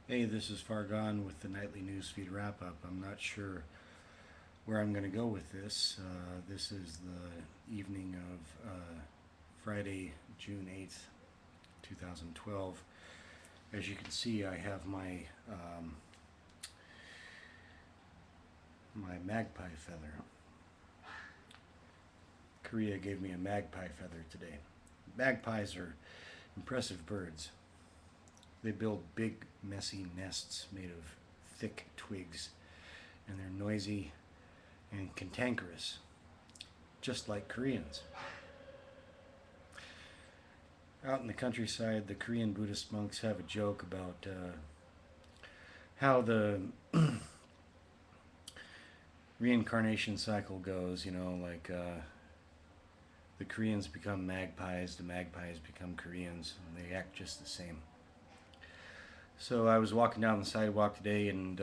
Hey, this is Fargon with the nightly Newsfeed Wrap-Up. I'm not sure where I'm going to go with this. This is the evening of Friday, June 8th, 2012. As you can see, I have my magpie feather. Korea gave me a magpie feather today. Magpies are impressive birds. They build big, messy nests made of thick twigs, and they're noisy and cantankerous, just like Koreans. Out in the countryside, the Korean Buddhist monks have a joke about how the reincarnation cycle goes, the Koreans become magpies, the magpies become Koreans, and they act just the same. So I was walking down the sidewalk today, and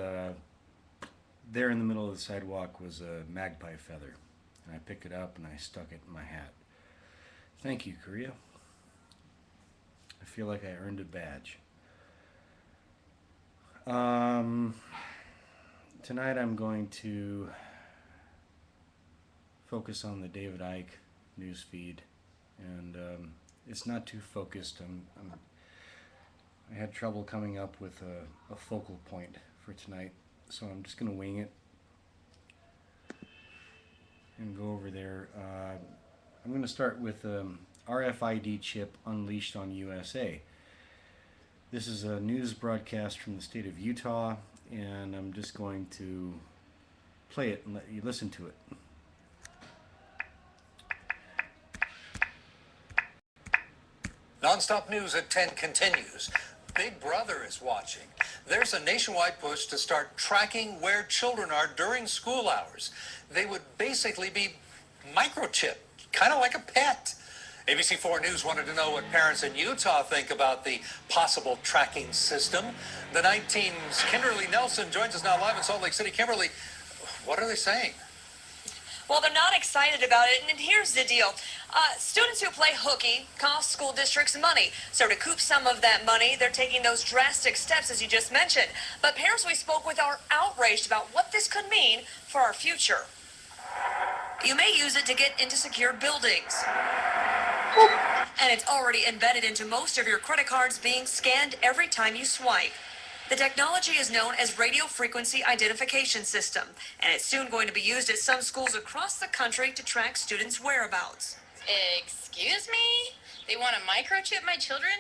there in the middle of the sidewalk was a magpie feather. And I picked it up and I stuck it in my hat. Thank you, Korea. I feel like I earned a badge. Tonight I'm going to focus on the David Icke news feed, and it's not too focused. I had trouble coming up with a focal point for tonight, so I'm just going to wing it and go over there. I'm going to start with RFID chip unleashed on USA. This is a news broadcast from the state of Utah, and I'm just going to play it and let you listen to it. Nonstop News at 10 continues. Big Brother is watching. There's a nationwide push to start tracking where children are during school hours. They would basically be microchipped, kind of like a pet. ABC4 News wanted to know what parents in Utah think about the possible tracking system. The 19's Kimberly Nelson joins us now live in Salt Lake City. Kimberly, what are they saying? Well, they're not excited about it, and here's the deal. Students who play hooky cost school districts money. So to recoup some of that money, they're taking those drastic steps, as you just mentioned. But parents we spoke with are outraged about what this could mean for our future. You may use it to get into secure buildings. And it's already embedded into most of your credit cards, being scanned every time you swipe. The technology is known as Radio Frequency Identification System, and it's soon going to be used at some schools across the country to track students' whereabouts. Excuse me? They want to microchip my children?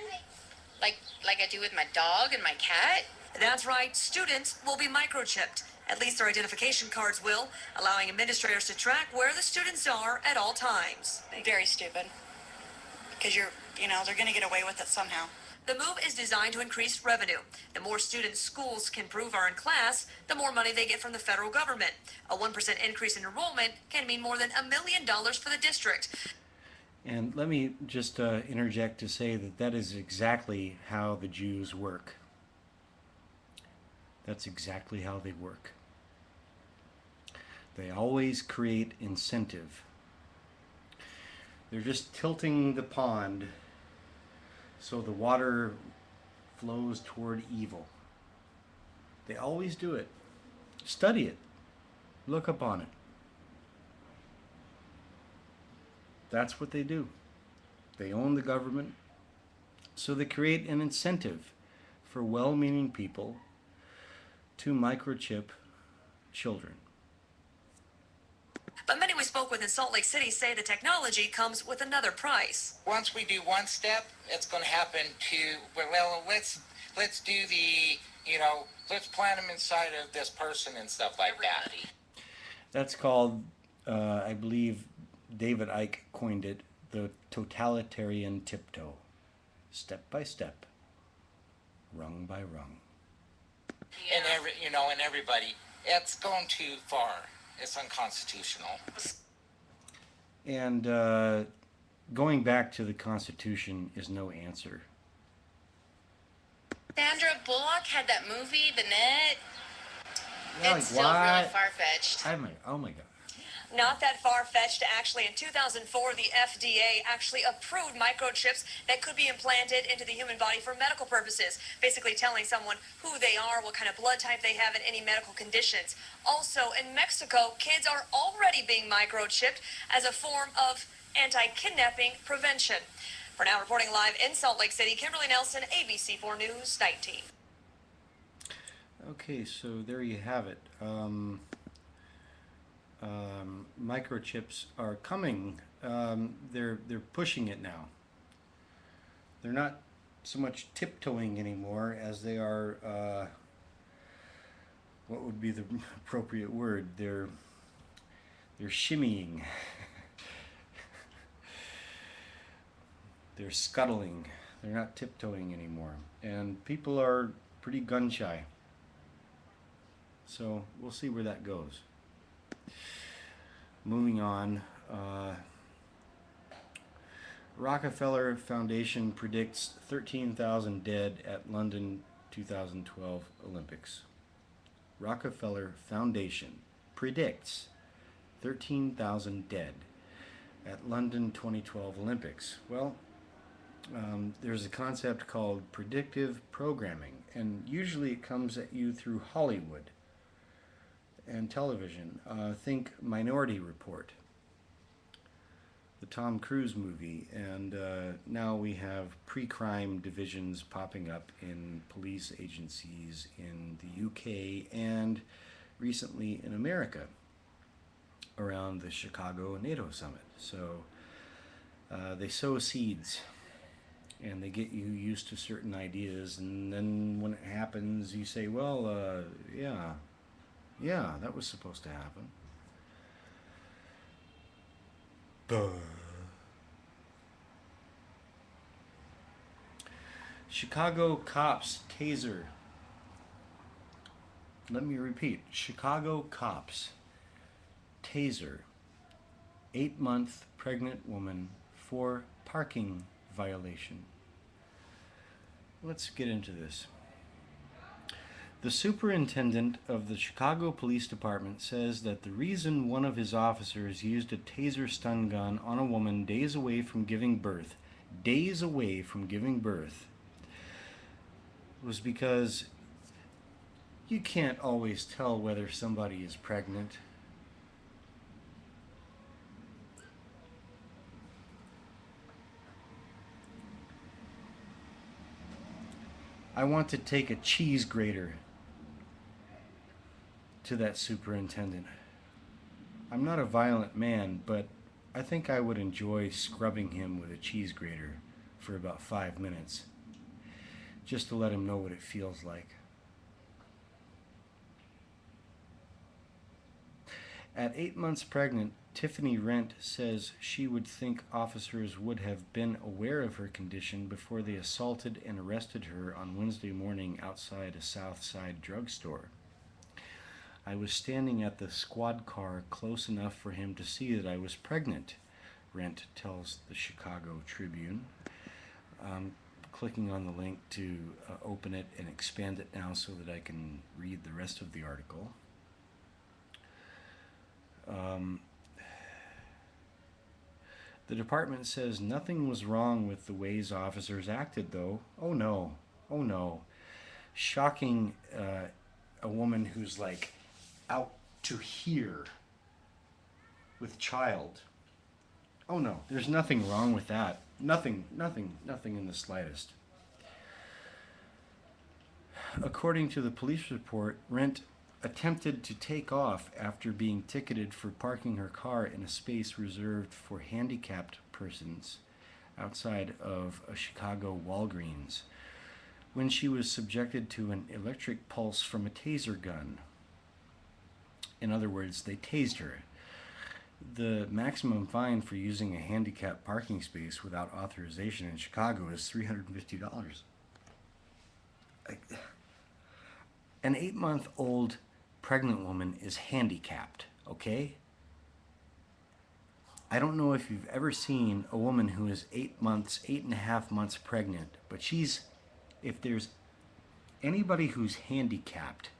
Like I do with my dog and my cat? That's right, students will be microchipped. At least their identification cards will, allowing administrators to track where the students are at all times. Very stupid. Because they're going to get away with it somehow. The move is designed to increase revenue. The more students schools can prove are in class, the more money they get from the federal government. A 1% increase in enrollment can mean more than $1 million for the district. And let me just interject to say that that is exactly how the Jews work. That's exactly how they work. They always create incentive. They're just tilting the pond so the water flows toward evil. They always do it. Study it. Look up on it. That's what they do. They own the government, so they create an incentive for well-meaning people to microchip children. But many we spoke with in Salt Lake City say the technology comes with another price. Once we do one step, it's going to happen to, let's do let's plant them inside of this person and stuff like that. That's called, I believe David Icke coined it, the totalitarian tiptoe. Step by step, rung by rung. And everybody, it's going too far. It's unconstitutional. And going back to the Constitution is no answer. Sandra Bullock had that movie, The Net. Like, It's still what? really far-fetched. Oh my God. Not that far-fetched. Actually, in 2004, the FDA actually approved microchips that could be implanted into the human body for medical purposes, basically telling someone who they are, what kind of blood type they have, and any medical conditions. Also, in Mexico, kids are already being microchipped as a form of anti-kidnapping prevention. For now, reporting live in Salt Lake City, Kimberly Nelson, ABC4 News 19. Okay, so there you have it. Microchips are coming. They're pushing it now. They're not so much tiptoeing anymore as they are. What would be the appropriate word? They're shimmying. They're scuttling. They're not tiptoeing anymore, and people are pretty gun shy. So we'll see where that goes. Moving on, Rockefeller Foundation predicts 13,000 dead at London 2012 Olympics. Rockefeller Foundation predicts 13,000 dead at London 2012 Olympics. Well, there's a concept called predictive programming, and usually it comes at you through Hollywood and television. Think Minority Report, the Tom Cruise movie, and now we have pre-crime divisions popping up in police agencies in the UK and recently in America around the Chicago NATO summit. So they sow seeds and they get you used to certain ideas, and then when it happens you say, well, yeah, that was supposed to happen. Duh. Chicago cops taser. Let me repeat. Chicago cops taser 8-month pregnant woman for parking violation. Let's get into this. The superintendent of the Chicago Police Department says that the reason one of his officers used a taser stun gun on a woman days away from giving birth, was because you can't always tell whether somebody is pregnant. I want to take a cheese grater to that superintendent. I'm not a violent man, but I think I would enjoy scrubbing him with a cheese grater for about 5 minutes, just to let him know what it feels like. At 8 months pregnant, Tiffany Rent says she would think officers would have been aware of her condition before they assaulted and arrested her on Wednesday morning outside a South Side drugstore. I was standing at the squad car close enough for him to see that I was pregnant, Rent tells the Chicago Tribune. Clicking on the link to open it and expand it now so that I can read the rest of the article. The department says nothing was wrong with the ways officers acted, though. Oh no. Shocking, a woman who's like out to here with child. Oh no, there's nothing wrong with that. Nothing in the slightest. According to the police report, Rent attempted to take off after being ticketed for parking her car in a space reserved for handicapped persons outside of a Chicago Walgreens when she was subjected to an electric pulse from a taser gun. In other words, they tased her. The maximum fine for using a handicapped parking space without authorization in Chicago is $350. An 8-month-old pregnant woman is handicapped, okay? I don't know if you've ever seen a woman who is 8.5 months pregnant, but if there's anybody who's handicapped,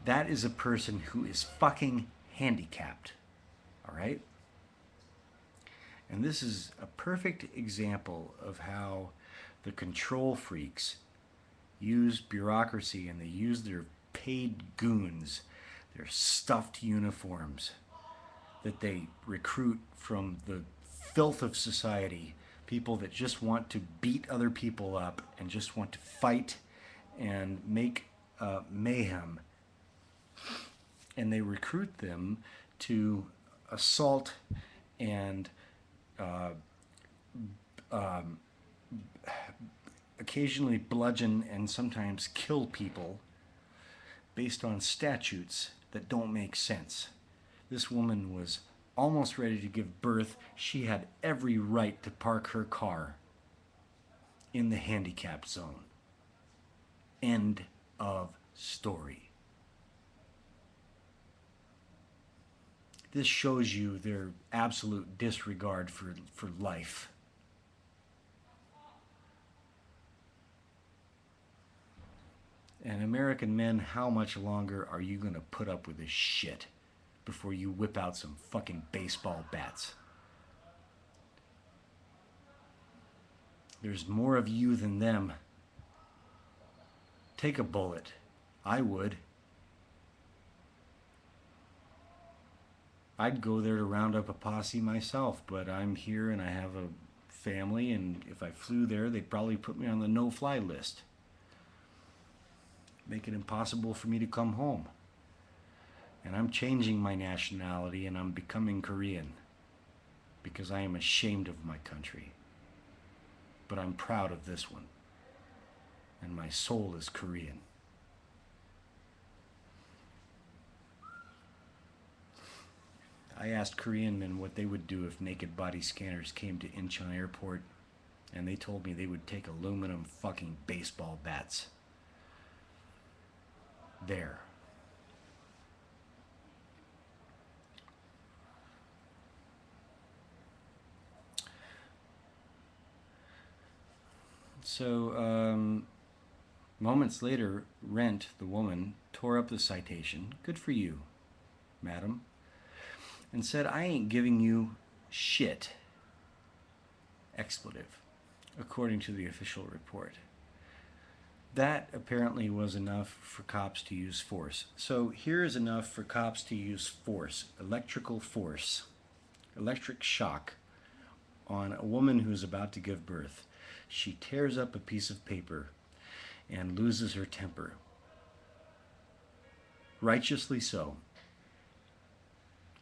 that is a person who is fucking handicapped. All right? And this is a perfect example of how the control freaks use bureaucracy, and they use their paid goons, their stuffed uniforms that they recruit from the filth of society, people that just want to beat other people up and just want to fight and make mayhem. And they recruit them to assault and occasionally bludgeon and sometimes kill people based on statutes that don't make sense. This woman was almost ready to give birth. She had every right to park her car in the handicapped zone. End of story. This shows you their absolute disregard for life. And American men, how much longer are you going to put up with this shit before you whip out some fucking baseball bats? There's more of you than them. Take a bullet. I would. I'd go there to round up a posse myself, but I'm here and I have a family, and if I flew there, they'd probably put me on the no-fly list. Make it impossible for me to come home. And I'm changing my nationality and I'm becoming Korean because I am ashamed of my country. But I'm proud of this one. And my soul is Korean. I asked Korean men what they would do if naked body scanners came to Incheon Airport, and they told me they would take aluminum fucking baseball bats. There. So, moments later, Rent, the woman, tore up the citation. Good for you, madam. And said, I ain't giving you shit. Expletive, according to the official report. That apparently was enough for cops to use force. So here is enough for cops to use force, electrical force, electric shock on a woman who's about to give birth. She tears up a piece of paper and loses her temper. Righteously so.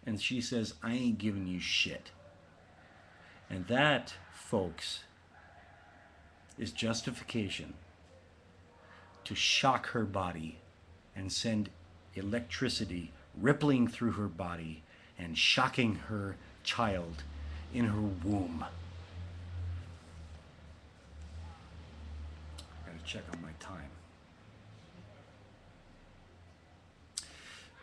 And she says, I ain't giving you shit. And that, folks, is justification to shock her body and send electricity rippling through her body and shocking her child in her womb. Gotta check on my time.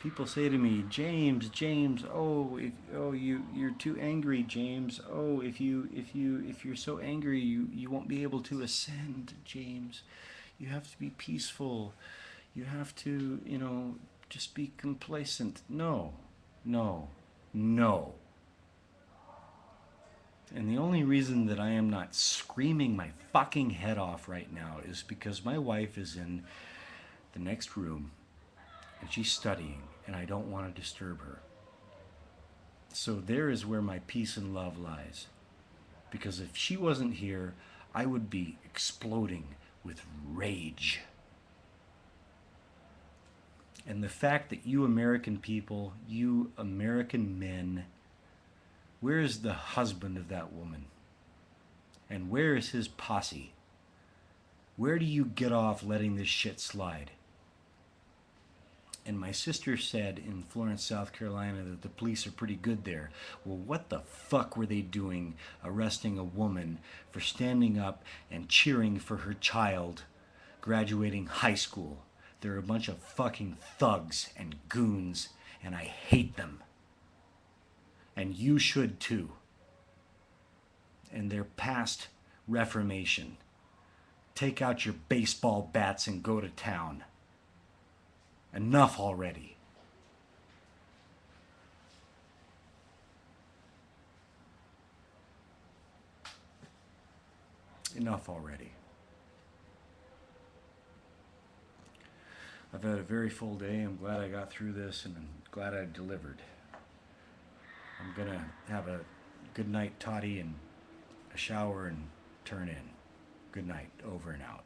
People say to me, James, you're too angry, James. Oh, if you're so angry, you won't be able to ascend, James. You have to be peaceful. You have to, just be complacent. No. And the only reason that I am not screaming my fucking head off right now is because my wife is in the next room and she's studying and I don't want to disturb her. So there is where my peace and love lies. Because if she wasn't here, I would be exploding with rage. And the fact that you American people, you American men, where is the husband of that woman? And where is his posse? Where do you get off letting this shit slide? And my sister said in Florence, South Carolina, that the police are pretty good there. Well, what the fuck were they doing arresting a woman for standing up and cheering for her child graduating high school? They're a bunch of fucking thugs and goons, and I hate them. And you should too. And they're past reformation. Take out your baseball bats and go to town. Enough already. enough already. I've had a very full day. I'm glad I got through this, and I'm glad I delivered. I'm gonna have a good night toddy and a shower and turn in. Good night, over and out.